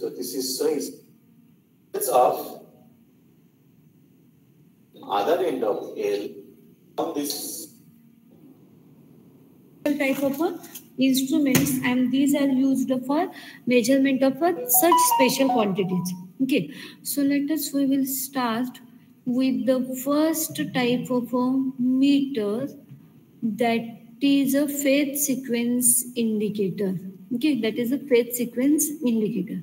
So this is so easy. It's of other end of L on this type of instruments, and these are used for measurement of such special quantities. Okay, so we will start with the first type of a meter, that is a phase sequence indicator. Okay, that is a phase sequence indicator.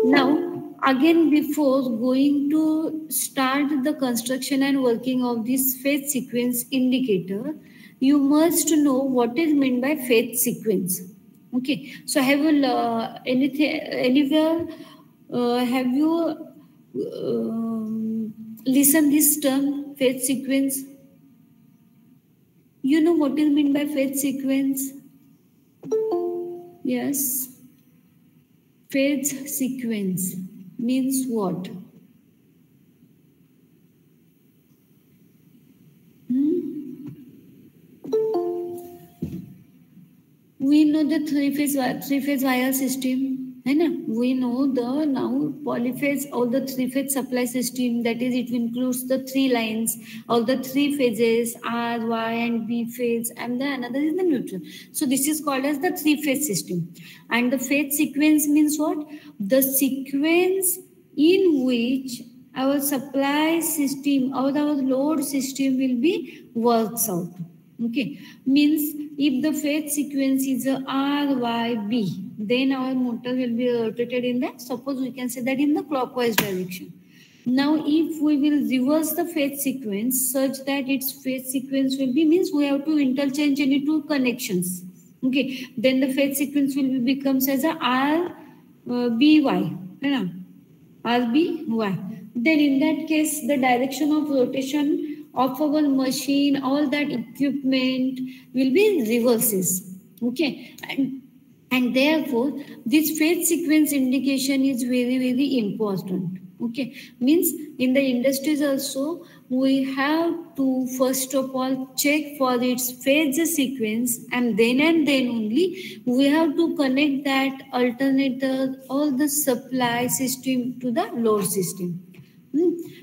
Now, again, before going to start the construction and working of this phase sequence indicator, you must know what is meant by phase sequence. Okay, so have you have you listened this term phase sequence? You know what is meant by phase sequence? Yes. Phase sequence means what? We know the three-phase wire system, है ना? We know the now polyphase or the three-phase supply system. That is, it includes the three lines or the three phases R, Y, and B phase, and the another is the neutral. So this is called as the three-phase system. And the phase sequence means what? The sequence in which our supply system or our load system will be works out. Okay, means if the phase sequence is a R, Y, B, then our motor will be rotated in the, suppose we can say that in the clockwise direction. Now, if we will reverse the phase sequence such that its phase sequence will be, means we have to interchange any two connections. Okay, then the phase sequence will be becomes as a R, B, Y. R, B, Y. Then in that case, the direction of rotation of our machine, all that equipment will be reverses. Okay, and therefore this phase sequence indication is very, very important. Okay, means in the industries also we have to first of all check for its phase sequence, and then only we have to connect that alternator or the supply system to the load system.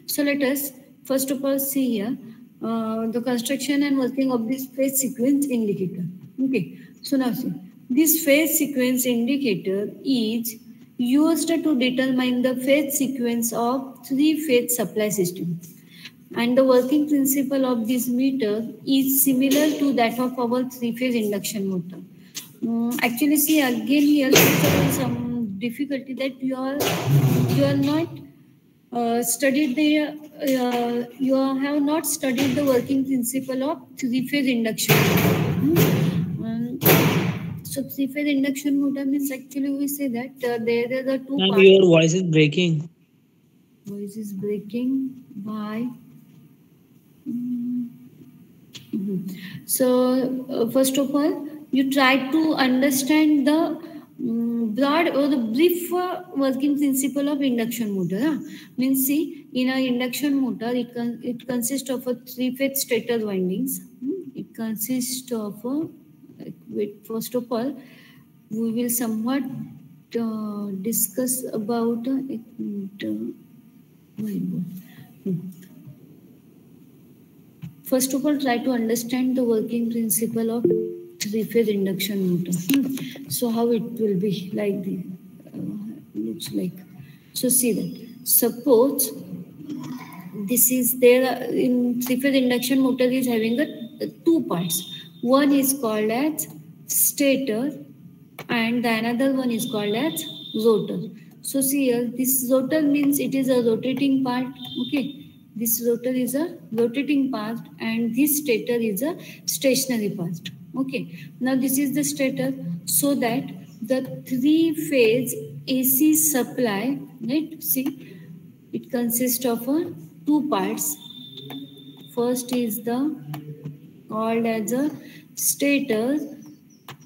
So let us first of all see here the construction and working of this phase sequence indicator. Okay, so now see, this phase sequence indicator is used to determine the phase sequence of three-phase supply system. And the working principle of this meter is similar to that of our three-phase induction motor. Actually, see again here there is some difficulty that you are not studied the you have not studied the working principle of three-phase induction motor. So three-phase induction motor means actually we say that there are the two parts. Your voice is breaking. Voice is breaking. Why? So first of all, you try to understand the broad or the brief working principle of induction motor. Means see, in an induction motor, it consists of a three-phase stator windings. It consists of first of all, we will somewhat discuss about first of all, try to understand the working principle of three-phase induction motor. So how it will be like the looks like. So see that. Suppose this is there in three-phase induction motor is having two parts. One is called as stator, and the another one is called as rotor. So see here, this rotor means it is a rotating part. Okay, this rotor is a rotating part, and this stator is a stationary part. Okay, now this is the stator, so that the three-phase AC supply, right? See, it consists of two parts. First is the called as a stator,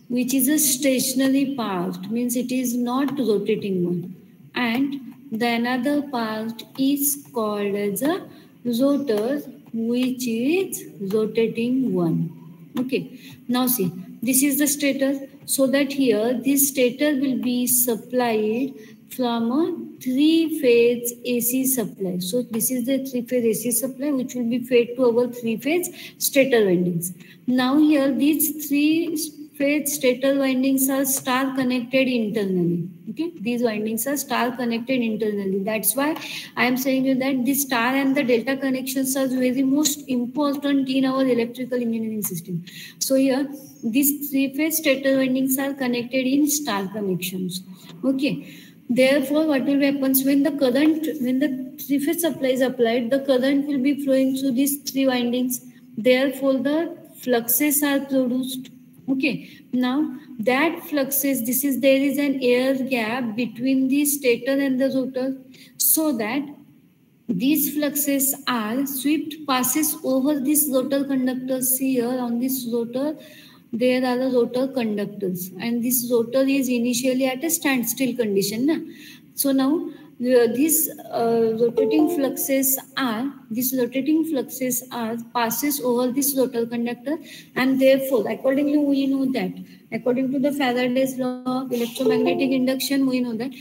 which is a stationary part, means it is not rotating one, and the another part is called as a rotor, which is rotating one. Okay, now see, this is the stator, so that here this stator will be supplied from a three-phase AC supply. So this is the three-phase AC supply which will be fed to our three-phase stator windings. Now here these three-phase stator windings are star connected internally. Okay, these windings are star connected internally. That's why I am saying you that the star and the delta connections are very most important in our electrical engineering system. So here these three-phase stator windings are connected in star connections. Okay. Therefore, what will happen when the three-phase supply is applied, the current will be flowing through these three windings. Therefore, the fluxes are produced. Okay. Now that fluxes, there is an air gap between the stator and the rotor, so that these fluxes are swept passes over these rotor conductors. Here on this rotor, there are the rotor conductors, and this rotor is initially at a standstill condition. Na? So now these rotating fluxes are passes over this rotor conductor, and therefore accordingly we know that according to the Faraday's law of electromagnetic induction, we know that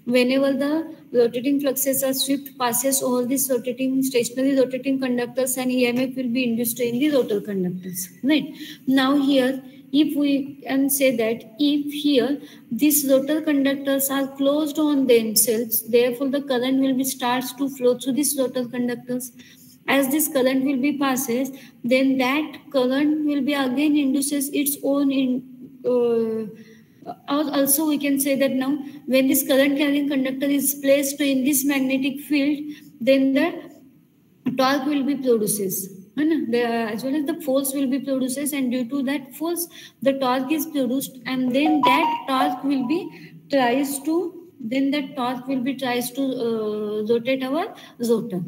whenever the rotating fluxes are swept passes over this stationary rotating conductors, and EMF will be induced in the rotor conductors. Right. Now here, if we can say that if here these rotor conductors are closed on themselves, therefore the current will be starts to flow through these rotor conductors. As this current will be passes, then that current will be again induces its own also we can say that now when this current carrying conductor is placed in this magnetic field, then the torque will be produces, as well as the force will be produces, and due to that force the torque is produced, and then that torque will be tries to rotate our rotor.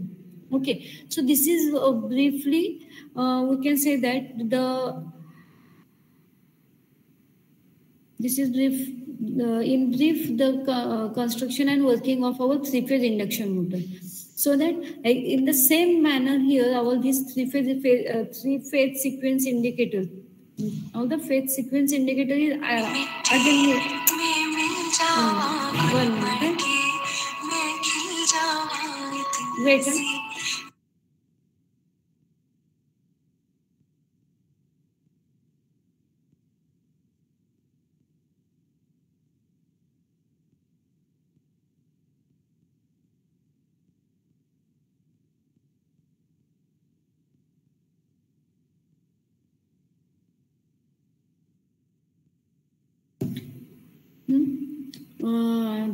Okay, so this is briefly we can say that this is brief, in brief, the construction and working of our three-phase induction motor. So that in the same manner here, all these three-phase sequence indicator, all the phase sequence indicator is again here. 1 minute. Wait.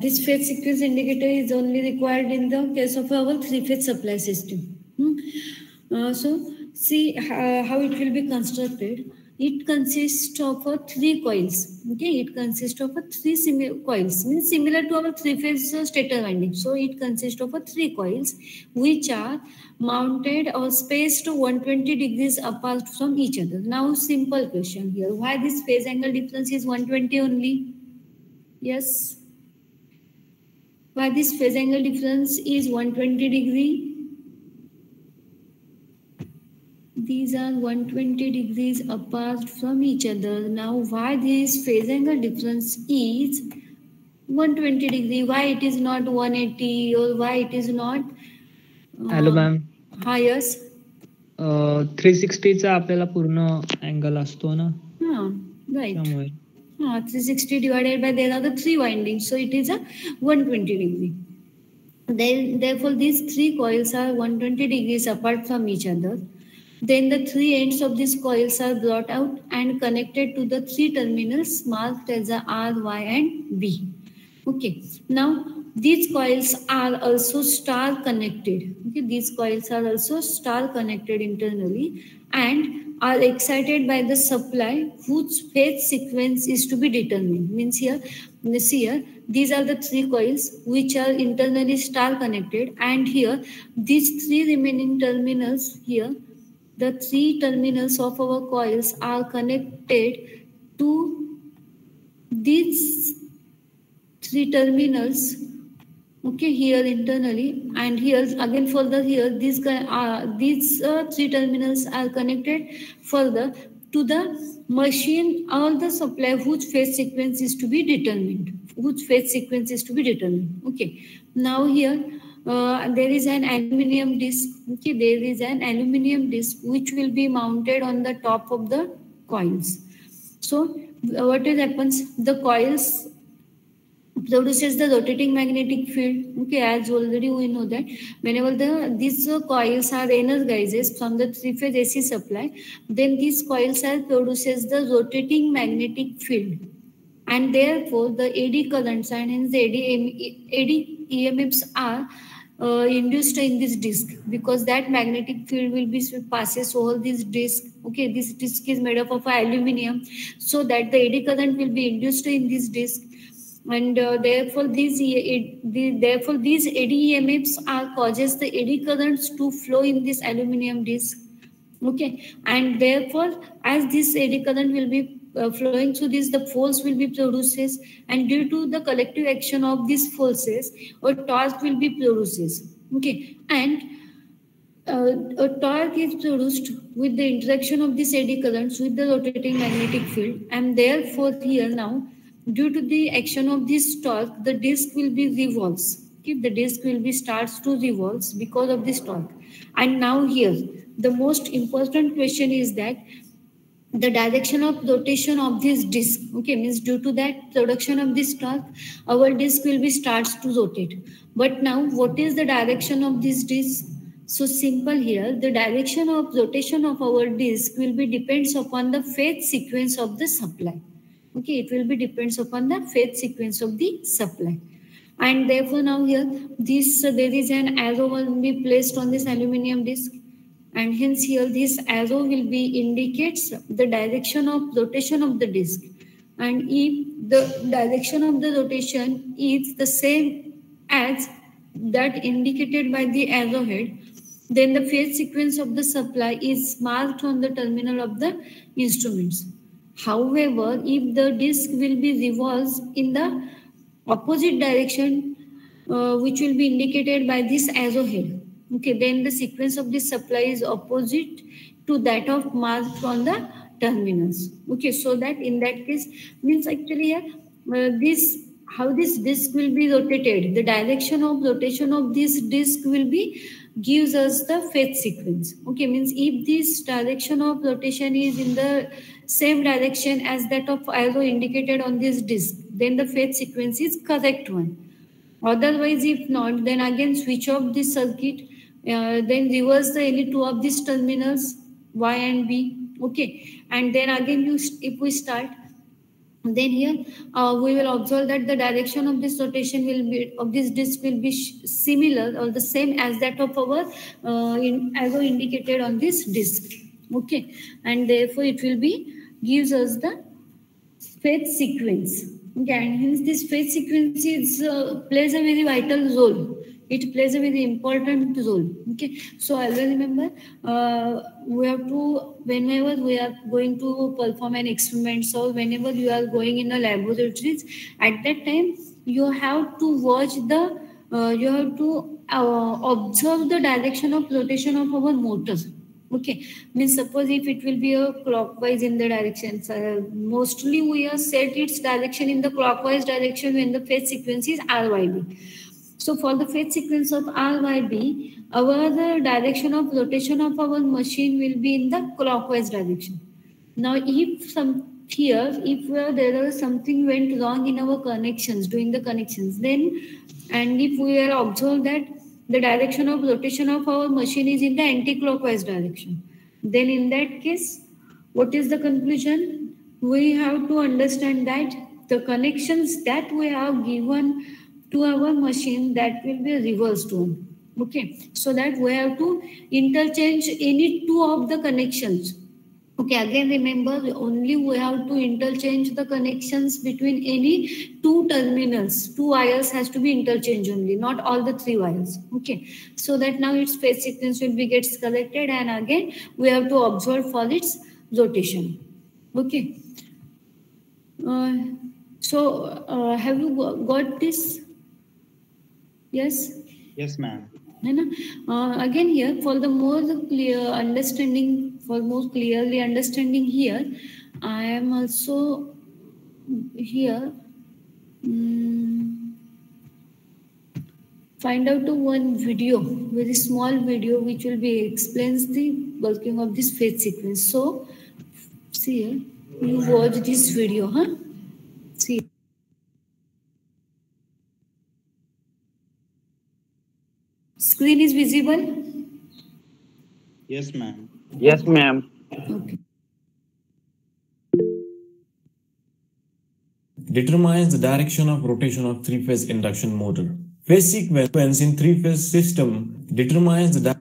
This phase sequence indicator is only required in the case of our three-phase supply system. So see how it will be constructed. It consists of three coils. Okay, it consists of three coils, means similar to our three-phase stator winding. So it consists of three coils which are mounted or spaced 120 degrees apart from each other. Now, simple question here: why this phase angle difference is 120 only? Yes. Why this phase angle difference is 120 degree? These are 120 degrees apart from each other. Now, why this phase angle difference is 120 degree? Why it is not 180, or why it is not? Hello, ma'am. हा, yes. 360 चा आपल्याला पूर्ण angle असतो ना. Right. 360 divided by, there are the three windings, so it is a 120 degree. Therefore, these three coils are 120 degrees apart from each other. Then the three ends of these coils are brought out and connected to the three terminals marked as a R, Y, and B. Okay. Now, these coils are also star connected. Okay, these coils are also star connected internally and are excited by the supply whose phase sequence is to be determined. Means here, these are the three coils which are internally star connected, and here these three remaining terminals here, the three terminals of our coils are connected to these three terminals. Okay, here internally, and here again further here these three terminals are connected further to the machine or the supply whose phase sequence is to be determined. whose phase sequence is to be determined. Okay, now here there is an aluminum disc. Okay, there is an aluminum disc which will be mounted on the top of the coils. So what happens? The coils produces the rotating magnetic field. Okay, as already we know that whenever these coils are energized from the three-phase AC supply, then these coils are produces the rotating magnetic field, and therefore the AD currents and hence the AD EMFs are induced in this disc, because that magnetic field will be passes over this disc. Okay, this disc is made up of aluminum, so that the AD current will be induced in this disc, and therefore these AD EMFs are causes the AD currents to flow in this aluminum disc. Okay, and therefore as this AD current will be flowing through this, the force will be produces, and due to the collective action of these forces, a torque will be produces. Okay, and a torque is produced with the interaction of these eddy currents with the rotating magnetic field, and therefore here now, due to the action of this torque, the disc will be revolves. Okay, the disc will be starts to revolves because of this torque. And now here the most important question is that the direction of rotation of this disc. Okay, means due to that production of this torque, our disc will be starts to rotate. But now what is the direction of this disc? So simple here, the direction of rotation of our disc will be depends upon the phase sequence of the supply. Okay, it will be depends upon the phase sequence of the supply. And therefore now here this there is an arrow will be placed on this aluminum disc, and hence here this arrow will be indicates the direction of rotation of the disc. And if the direction of the rotation is the same as that indicated by the arrowhead, then the phase sequence of the supply is marked on the terminal of the instruments. However, if the disc will be revolves in the opposite direction, which will be indicated by this arrowhead, okay, then the sequence of this supply is opposite to that of marked on the terminals. Okay, so that in that case means actually this how this disc will be rotated, the direction of rotation of this disc will be gives us the phase sequence. Okay, means if this direction of rotation is in the same direction as that of arrow indicated on this disc, then the phase sequence is correct one. Otherwise, if not, then again switch off this circuit, then reverse the any two of these terminals Y and B. Okay, and then again if we start, then here we will observe that the direction of this rotation will be of this disc will be similar or the same as that of our arrow indicated on this disc. Okay, and therefore it will be gives us the phase sequence. Okay, and hence this phase sequence is plays a very vital role. It plays a very important role. Okay, so always remember we have to, whenever we are going to perform an experiment, so whenever you are going in a laboratories, at that time you have to watch the you have to observe the direction of rotation of our motor. Okay, means suppose if it will be a clockwise in the direction, mostly we are set its direction in the clockwise direction when the phase sequence is RYB. So for the phase sequence of RYB, our direction of rotation of our machine will be in the clockwise direction. Now if there is something went wrong in our connections, doing the connections, then and if we are observed that the direction of rotation of our machine is in the anti-clockwise direction, then in that case, what is the conclusion? We have to understand that the connections that we have given to our machine, that will be a reversed one. Okay, so that we have to interchange any two of the connections. Okay, again remember, only we have to interchange the connections between any two terminals. Two wires has to be interchanged only, not all the three wires. Okay, so that now its phase sequence will be gets corrected, and again we have to observe for its rotation. Okay, so have you got this? Yes. Yes, ma'am. Again here, for the more clear understanding, for more clearly understanding here, I am also here Find out one video, very small video, which will be explains the working of this phase sequence. So, see here, you watch this video, huh? See. Screen is visible? Yes, ma'am. Yes, ma'am. Okay. Determines the direction of rotation of three-phase induction motor. Phase sequence in three-phase system determines the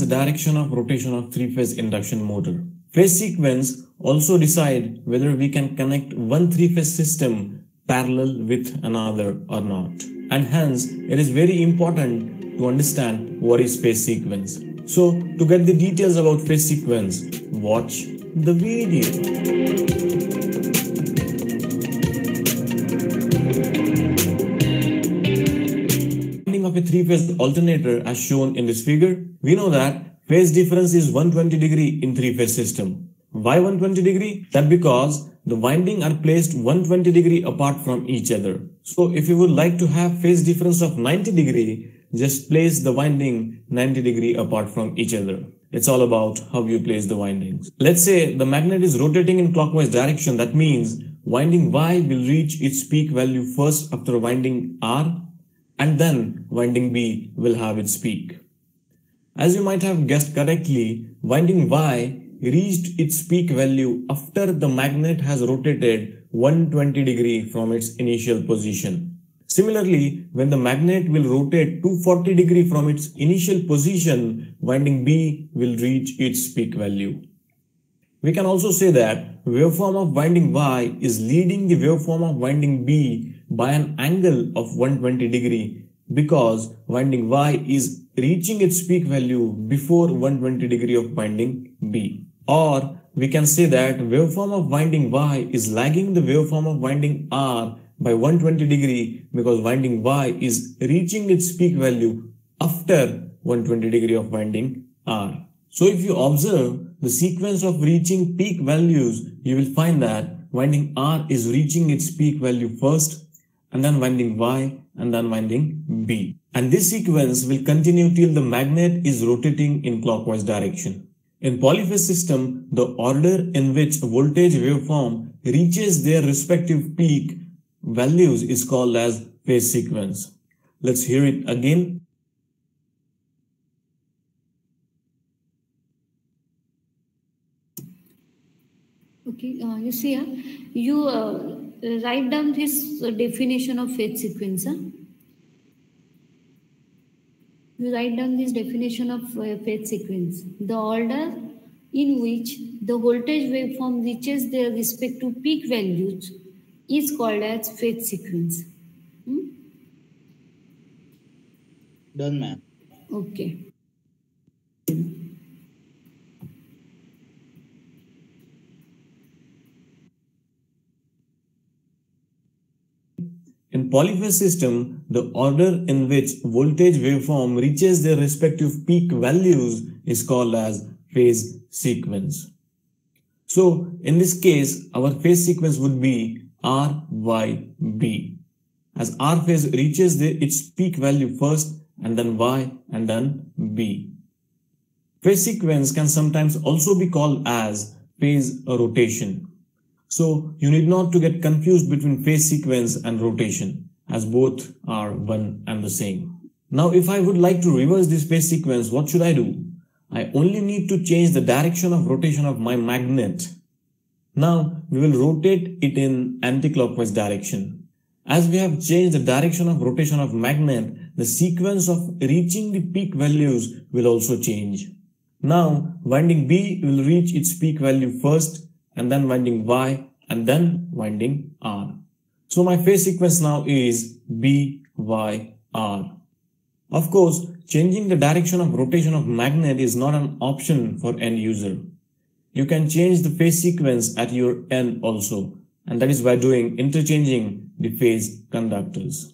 direction of rotation of three-phase induction motor. Phase sequence also decide whether we can connect one three-phase system parallel with another or not. And hence, it is very important to understand what is phase sequence. So, to get the details about phase sequence, watch the video. Of a three-phase alternator as shown in this figure, we know that phase difference is 120 degree in three-phase system. Why 120 degree? That because the winding are placed 120 degree apart from each other. So if you would like to have phase difference of 90 degree, just place the winding 90 degree apart from each other. It's all about how you place the windings. Let's say the magnet is rotating in clockwise direction. That means winding Y will reach its peak value first after winding R, and then winding B will have its peak. As you might have guessed correctly, winding Y reached its peak value after the magnet has rotated 120 degree from its initial position. Similarly, when the magnet will rotate 240 degree from its initial position, winding B will reach its peak value. We can also say that waveform of winding Y is leading the waveform of winding B by an angle of 120 degree because winding Y is reaching its peak value before 120 degree of winding B. Or we can say that waveform of winding Y is lagging the waveform of winding R by 120 degree because winding Y is reaching its peak value after 120 degree of winding R. So if you observe the sequence of reaching peak values, you will find that winding R is reaching its peak value first, and then winding Y, and then winding B. And this sequence will continue till the magnet is rotating in clockwise direction. In polyphase system, the order in which voltage waveform reaches their respective peak values is called as phase sequence. Let's hear it again. Okay, you see, you write down this definition of phase sequence. You write down this definition of phase sequence. The order in which the voltage waveform reaches their respective peak values is called as phase sequence. Done, ma'am. Okay. In polyphase system, the order in which voltage waveform reaches their respective peak values is called as phase sequence. So, in this case, our phase sequence would be R, Y, B. As R phase reaches its peak value first, and then Y, and then B. Phase sequence can sometimes also be called as phase rotation. So you need not to get confused between phase sequence and rotation, as both are one and the same. Now if I would like to reverse this phase sequence, what should I do? I only need to change the direction of rotation of my magnet. Now we will rotate it in anti-clockwise direction. As we have changed the direction of rotation of magnet, the sequence of reaching the peak values will also change. Now winding B will reach its peak value first, and then winding Y, and then winding R. So my phase sequence now is B, Y, R. Of course, changing the direction of rotation of magnet is not an option for end user. You can change the phase sequence at your end also, and that is by doing interchanging the phase conductors.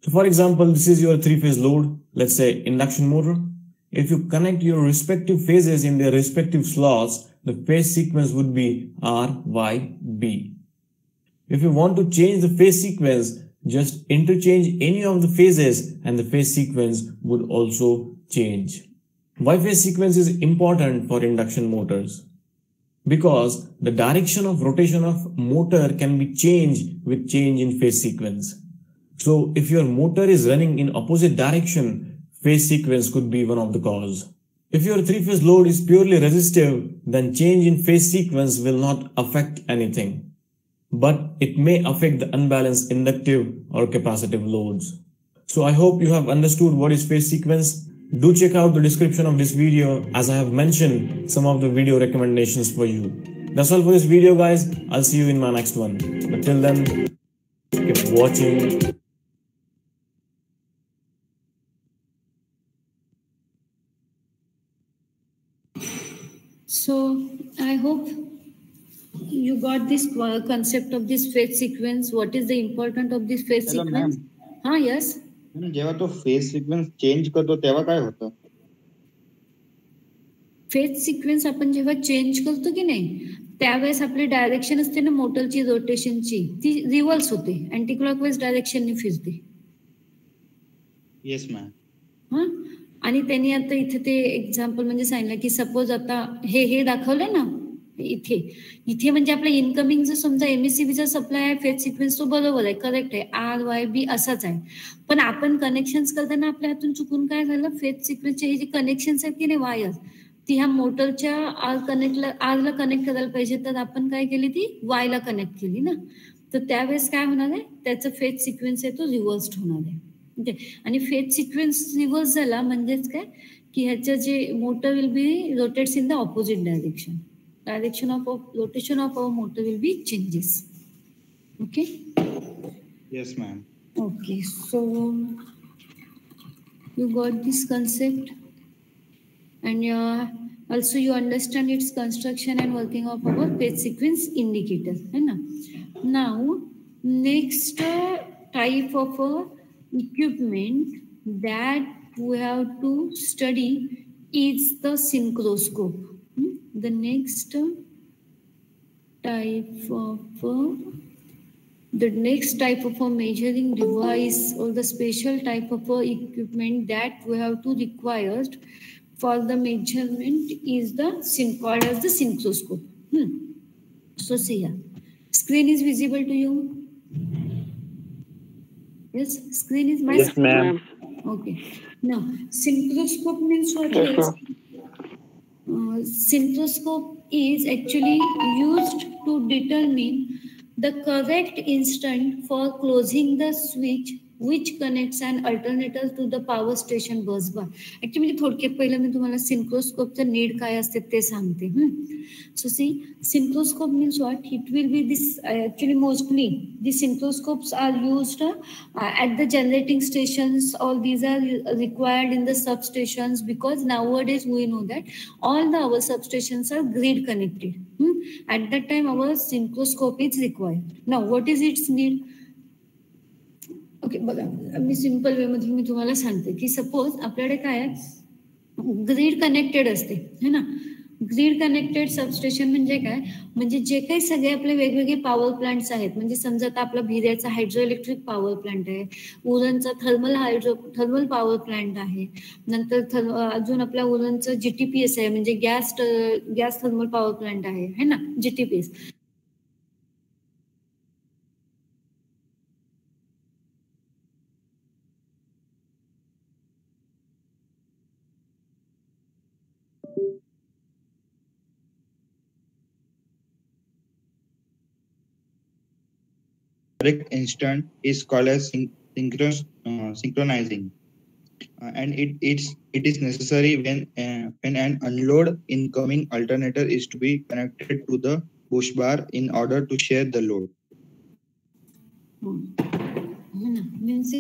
So for example, this is your three-phase load, let's say induction motor. If you connect your respective phases in their respective slots, the phase sequence would be RYB. If you want to change the phase sequence, just interchange any of the phases and the phase sequence would also change. Why phase sequence is important for induction motors? Because the direction of rotation of motor can be changed with change in phase sequence. So if your motor is running in opposite direction, phase sequence could be one of the cause. If your three-phase load is purely resistive, then change in phase sequence will not affect anything, but it may affect the unbalanced inductive or capacitive loads. So I hope you have understood what is phase sequence. Do check out the description of this video, as I have mentioned some of the video recommendations for you. That's all for this video, guys. I'll see you in my next one. But till then, keep watching. So I hope you got this concept of this phase sequence. What is the importance of this phase Hello, sequence? ma'am. Yes. जेव्हा तो phase sequence change करतो तेव्हा काय होतं? Phase sequence आपण जेव्हा change करतो की नाही, त्यावेळेस आपली डायरेक्शन असते ना मोटरची रोटेशनची, ती रिव्हर्स होते, अँटी क्लॉकवाईज डायरेक्शनने फिरते. Yes ma'am. हा, आणि त्यांनी आता इथे ते एक्झाम्पल म्हणजे सांगितलं की सपोज आता हे दाखवलं ना इथे म्हणजे आपला इनकमिंग जर समजा एमएससीबीचा सप्लाय आहे, फेज सिक्वेन्स तो बरोबर आहे, करेक्ट आहे, RYB असाच आहे. पण आपण कनेक्शन्स करताना आपल्या हातून चुकून काय झालं, फेज सिक्वेन्सचे हे जे कनेक्शन्स आहेत की नाही वायर, ती ह्या मोटरच्या आरला कनेक्ट करायला पाहिजे, तर आपण काय केली, ती वायला कनेक्ट केली ना, तर त्यावेळेस काय होणार आहे, त्याचा फेज सिक्वेन्स आहे तो रिव्हर्स होणार आहे. आणि फेज सिक्वेन्स रिव्हर्स झाला म्हणजेच काय की ह्याचं जे motor will be rotates in the opposite direction. Direction of rotation of our motor will be changes. Okay. Yes, ma'am. Okay, so you got this concept, and also you understand its construction and working of our phase sequence indicator. Now, next type of equipment that we have to study is the synchroscope. The next type of a measuring device or the special type of equipment that we have to require for the measurement is called as the synchroscope. So see here, screen is visible to you? Yes, screen is my Yes, ma'am. Okay. Now, synchroscope means what? Yes, Synchroscope is actually used to determine the correct instant for closing the switch which connects an alternator to the power station bus bar. Actually थोडक्यात पहिलं मी तुम्हाला सिंक्रोस्कोपचं need काय असते ते सांगते. So see, synchroscope means what? It will be this actually mostly the synchroscopes are used at the generating stations. All these are required in the substations because nowadays we know that all our substations are grid connected. At that time our synchroscope is required. Now what is its need? Okay, बघा मी simple way मध्ये मी तुम्हाला सांगते की suppose आपल्याकडे काय आहे, grid connected असते है ना. ग्रीड कनेक्टेड सबस्टेशन म्हणजे काय, म्हणजे जे काही सगळे आपले वेगवेगळे पॉवर प्लांट्स आहेत, म्हणजे समजा आता आपला भिऱ्याचा हायड्रो इलेक्ट्रिक पॉवर प्लांट आहे, उरणचा थर्मल पॉवर प्लांट आहे, नंतर अजून आपल्या उरणचं GTPS आहे म्हणजे गॅस थर्मल पॉवर प्लांट आहे है ना, GTPS. Correct instant is called as synchronizing, and it is necessary when an unload incoming alternator is to be connected to the push bar in order to share the load. Means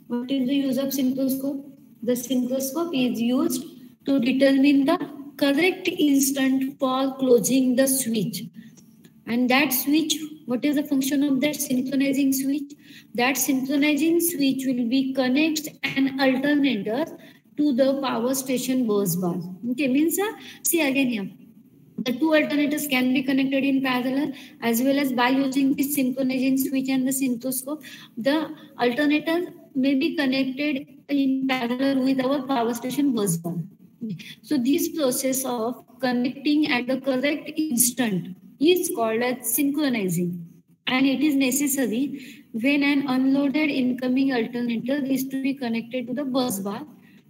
what is the use of synchroscope? The synchroscope is used to determine the correct instant for closing the switch. And that switch, what is the function of that synchronizing switch? That synchronizing switch will be connect an alternator to the power station bus bar. Okay, means see again here. The two alternators can be connected in parallel as well as by using the synchronizing switch and the synchroscope. The alternator may be connected in parallel with our power station bus bar. So this process of connecting at the correct instant is called as synchronizing, and it is necessary when an unloaded incoming alternator is to be connected to the bus bar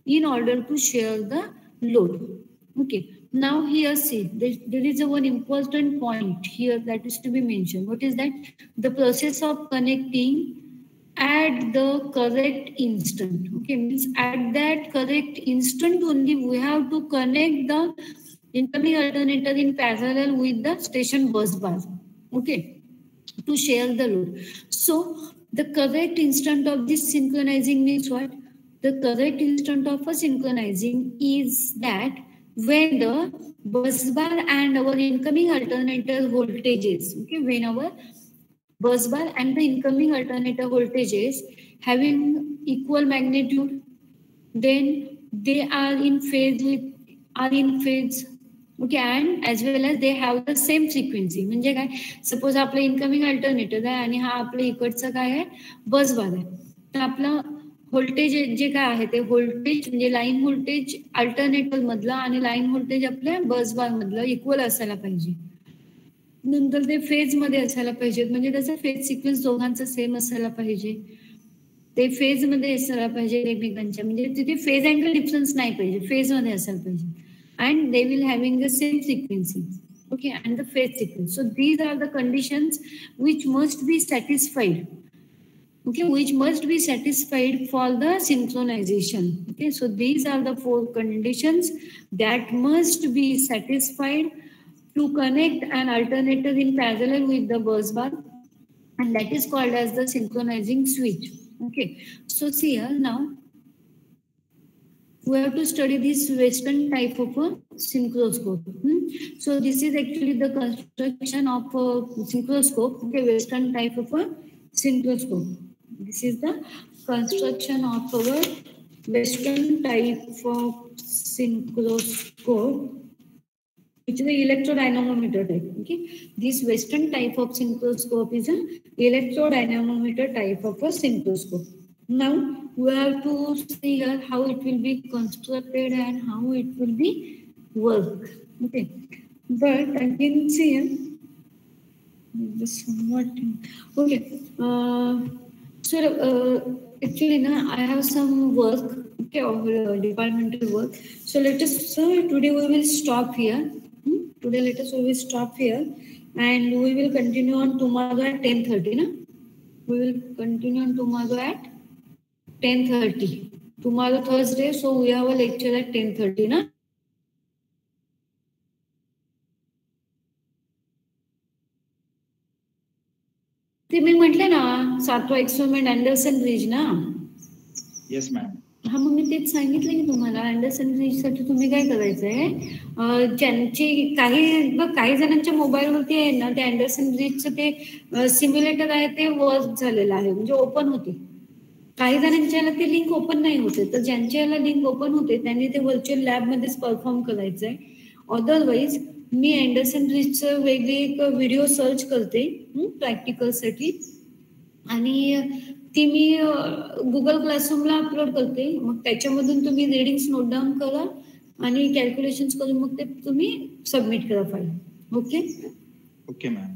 in order to share the load. Okay. Now here see, there is a one important point here that is to be mentioned. What is that? The process of connecting at the correct instant. Okay, means at that correct instant only we have to connect the incoming alternator in parallel with the station bus bar. Okay, to share the load. So the correct instant of this synchronizing means what? The correct instant of a synchronizing is that when the bus bar and our incoming alternator voltages, okay, when our bus bar and the incoming alternator voltages having equal magnitude, then they are in phase, okay, and as well as they have the same frequency. म्हणजे काय, suppose आपलं incoming alternator आहे आणि हा आपलं इकडचं काय आहे, बस बार आहे. तर आपलं व्होल्टेज जे काय आहे ते व्होल्टेज म्हणजे लाईन व्होल्टेज अल्टरनेटर मधलं आणि लाईन व्होल्टेज आपल्या बस बार मधलं इक्वल असायला पाहिजे. नंतर ते फेज मध्ये असायला पाहिजेत, म्हणजे त्याचा फेज सिक्वेन्स दोघांचा सेम असायला पाहिजे. ते फेज मध्ये असायला पाहिजे एकमेकांच्या, म्हणजे तिथे फेज अँगल डिफरन्स नाही पाहिजे, फेज मध्ये असायला पाहिजे. And they will having the same frequency, okay, and the phase sequence. So these are the conditions which must be satisfied, okay, which must be satisfied for the synchronization. Okay, so these are the 4 conditions that must be satisfied to connect an alternator in parallel with the bus bar, and that is called as the synchronizing switch. Okay, so see here now we have to study this Western type of a synchroscope. So this is actually the construction of a synchroscope, okay, Western type of a synchroscope. This is the construction of our Western type of synchroscope, which is the electrodynamometer type. Okay, this Western type of synchroscope is an electrodynamometer type of a synchroscope. Now we have to see here how it will be constructed and how it will be work. Okay, but I can see this somewhat. Okay, so actually now I have some work, okay, of departmental work. So let us today we will stop here. Today let us we will stop here, and we will continue on tomorrow at 10:30. Na? We will continue on tomorrow at 10:30. Tomorrow Thursday, so we have a lecture at 10:30. Na? ते मी म्हटलं ना 7वा experiment Anderson bridge ना. Yes ma'am. हा, मग मी तेच सांगितलं की तुम्हाला Anderson bridge साठी तुम्ही काय करायचंय, ज्यांची काही जणांच्या मोबाईलवरती आहे ना ते अँडरसन ब्रिजचं ते सिम्युलेटर आहे ते वर्क झालेलं आहे, म्हणजे ओपन होते. काही जणांच्या ते लिंक ओपन नाही होते, तर ज्यांच्या लिंक ओपन होते त्यांनी ते व्हर्च्युअल लॅब मध्येच परफॉर्म करायचंय. अदरवाईज मी अँडरसन ब्रिजचं वेगळी एक व्हिडिओ सर्च करते प्रॅक्टिकल साठी, आणि ती मी गुगल क्लासरूमला अपलोड करते. मग त्याच्यामधून तुम्ही रीडिंग्स नोट डाऊन करा आणि कॅल्क्युलेशन करून मग ते तुम्ही सबमिट करा file. Okay okay ma'am.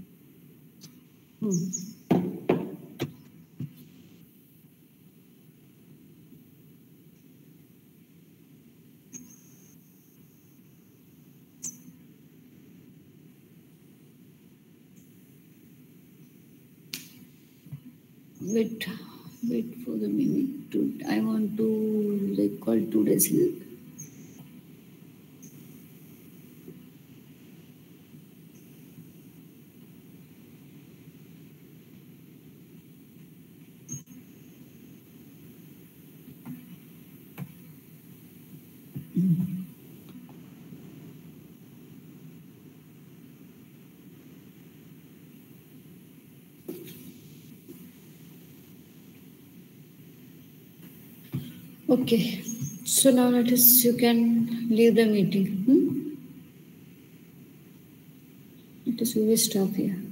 Wait for the minute. I want to recall today's. Okay, so now you can leave the meeting. So we stop here.